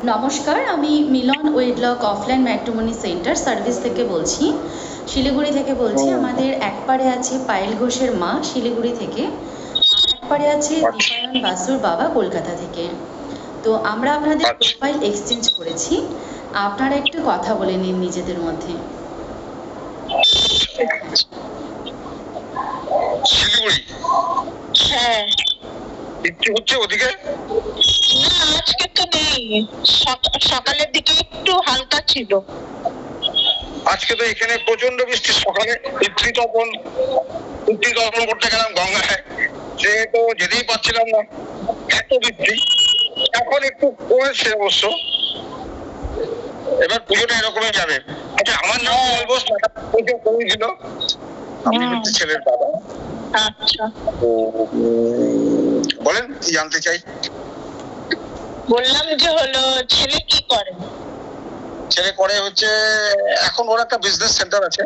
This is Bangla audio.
নমস্কার, আমি মিলন ওয়েডলক অফলাইন ম্যাট্রিমনি সেন্টার সার্ভিস থেকে বলছি, শিলিগুড়ি থেকে বলছি। আমাদের একপারে আছে পায়েল ঘোষের মা শিলিগুড়ি থেকে, একপারে আছে দীপায়ন বাসুর বাবা কলকাতা থেকে। তো আমরা আপনাদের প্রোফাইল এক্সচেঞ্জ করেছি, আপনারা একটু কথা বলে নিন নিজেদের মধ্যে। শিলিগুড়ি, হ্যাঁ। বৃষ্টি হচ্ছে ওদিকে? না, আজকে তো নেই, সকালের দিকে একটু হালকা ছিল। আজকে তো এখানে প্রচন্ড বৃষ্টি। সকালে পিতৃ তর্পণ করতে গেলাম গঙ্গায়, সে তো যেতেই পারছিলাম না, এত বৃষ্টি। এখন একটু কমেছে অবশ্য, এবার পুজোটা এরকমই যাবে। আচ্ছা, আমার নাম বলবো, করেছিল, আমি হচ্ছে ছেলের বাবা। আচ্ছা, বলেন কি জানতে চাই? বললাম যে হলো, ছেলে কি করে? ছেলে করে হচ্ছে, এখন ওর একটা বিজনেস সেন্টার আছে,